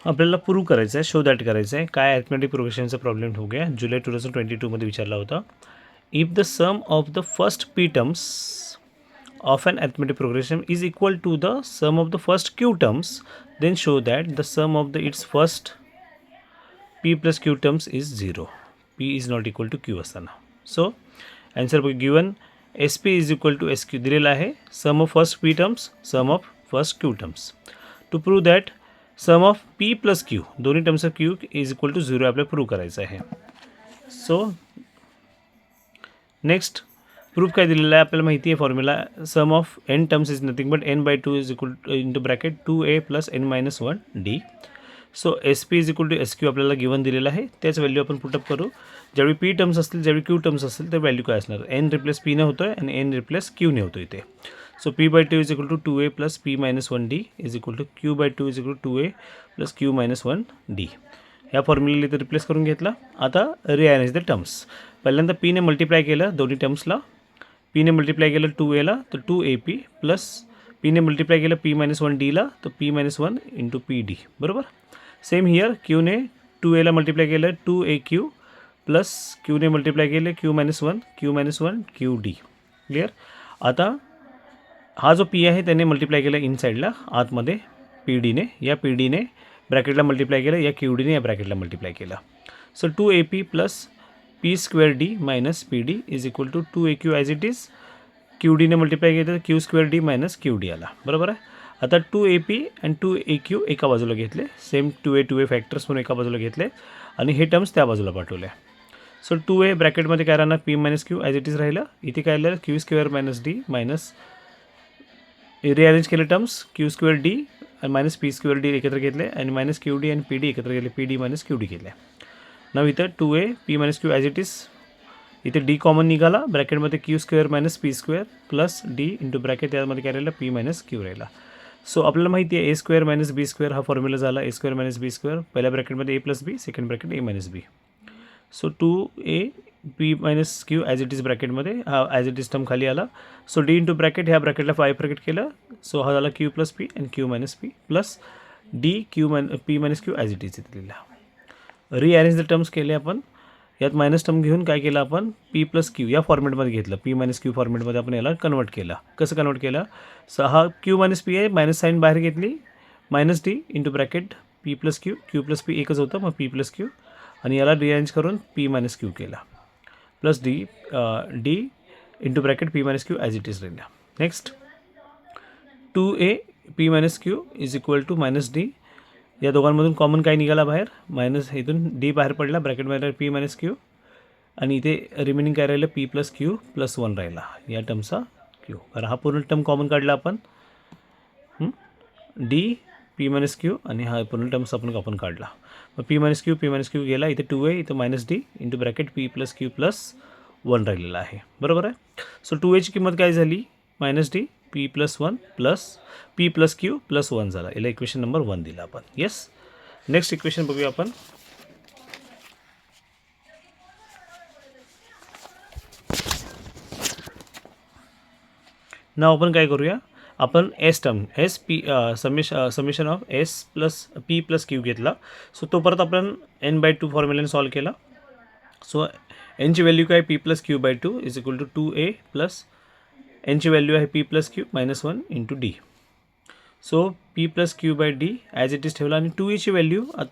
आपल्याला प्रूव्ह करायचं आहे, शो दॅट करायचं आहे. काय अरिथमेटिक प्रोग्रेशनचा प्रॉब्लेम हो गया जुलै 2022 मध्ये विचारला होता. If the sum of the first P terms of an arithmetic progression is equal to the sum of the first q terms, then show that the sum of the its first p plus q terms is 0. p is not equal to q असताना. So answer given sp is equal to sq दिलेला आहे. Sum of first p terms, sum of first q terms. To prove that sum of p plus q दोन्ही terms of q is equal to 0 आपल्याला prove करायचं आहे. So next proof काय दिलेला आहे आपल्याला माहिती आहे formula. Sum of n terms is nothing but n/2 is equal into bracket 2a plus n-1d. So sp is equal to sq आपल्याला गिवन दिलेला आहे. त्याच व्हॅल्यू आपण पुटअप करू. ज्यावेळी p टर्म्स असतील, ज्यावेळी q टर्म्स असतील, तर व्हॅल्यू काय असणार. n रिप्लेस p ने होतो आहे आणि n रिप्लेस q ने होतो इथे. So p/2 is equal to 2a plus p-1d is equal to q/2 is equal to 2a plus q-1d. ह्या फॉर्म्युला इथे रिप्लेस करून घेतला. आता रिअरेंज द टर्म्स. पहिल्यांदा p ने मल्टिप्लाय केलं दोन्ही टर्म्सला. p ने मल्टिप्लाय केलं 2a तर 2ap प्लस p ने मल्टिप्लाय केलं p-1d तर p-1 इंटू pd. बरोबर. सेम हियर q ने 2a मल्टिप्लाय केलं 2aq प्लस q ने मल्टिप्लाय केलं q-1 qd. क्लिअर. आता हा जो p आहे त्याने मल्टिप्लाय केला इनसाईडला आतमध्ये pd ने, या pd ने ब्रॅकेटला मल्टिप्लाय केलं, या qd ने या ब्रॅकेटला मल्टिप्लाय केलं. So 2ap plus p² minus pd is equal to 2aq as it is. qd ने मल्टिप्लाय केलं तर q² मायनस qd आला. बरोबर आहे. आता 2ap आणि 2aq एका बाजूला घेतले. सेम 2a फॅक्टर्स म्हणून एका बाजूला घेतले आणि हे टर्म्स त्या बाजूला पाठवले. सो 2a ब्रॅकेटमध्ये काय राहणार p-q ॲज इट इज राहिलं. इथे काय राहिलं q² minus d minus rearrange केले टर्म्स q² d आणि मायनस p² d एकत्र घेतले आणि मायनस qd आणि pd एकत्र घेतले, pd मायनस qd केले. नाव इथं 2a p-q as it is. इथे d कॉमन निघाला ब्रॅकेटमध्ये q² minus p² plus d into bracket त्यामध्ये काय राहिलं p-q राहिला. सो आपल्याला माहिती आहे a² मायनस b² हा फॉर्म्युला झाला. a² मायनस b² पहिल्या ब्रॅकेटमध्ये a plus b, second bracket a minus b. So 2a p-q as it is ब्रॅकेटमध्ये हा ॲज इट इज टर्म खाली आला. सो d इंटू ब्रॅकेट ह्या ब्रॅकेटला 5 ब्रॅकेट केलं. सो हा झाला q प्लस p आणि q minus p plus d p-q as it is दिलेला. रिअरेंज द टर्म्स केले आपण. यात मायनस टर्म घेऊन काय केलं आपण p प्लस q या फॉर्मेटमध्ये घेतलं. p-q फॉर्मेटमध्ये आपण याला कन्वर्ट केलं. कसं कन्वर्ट केलं. सो हा q मायनस p आहे, मायनस साईन बाहेर घेतली, minus d into bracket p plus q plus p एकच होतं, मग p प्लस q आणि याला रिअरेंज करून p-q केला plus d into bracket p-q as it is राहिला. Next 2a p-q is equal to minus d. या दोघांमधून कॉमन काय निघाला बाहेर, मायनस इथून d बाहेर पडला, ब्रॅकेटमध्ये p-q आणि इथे रिमेनिंग काय राहिलं p प्लस q प्लस 1 राहिला या टर्मचा q. कारण हा पूर्ण टर्म कॉमन काढला आपण d p-q आणि हा पूर्ण टर्म्स आपण काढला. मग p-q गेला. इथे 2a इथं minus d into bracket p plus q plus 1 राहिलेला आहे. बरोबर आहे. सो 2a ची किंमत काय झाली minus d p plus 1 plus p plus q plus 1 झाला. याला इक्वेशन नंबर 1 दिला आपण. येस. नेक्स्ट इक्वेशन बघूया आपण. नाव आपण काय करूया, आपण S term S P summation of S plus P plus Q घेतला. सो तो परत आपण n/2 फॉर्म्युलाने सॉल्व केला. सो एनची व्हॅल्यू काय p+q/2 is equal to 2a plus एनची व्हॅल्यू आहे p+q minus 1 into d. So p+q/d as it is ठेवला आणि 2a ची व्हॅल्यू आता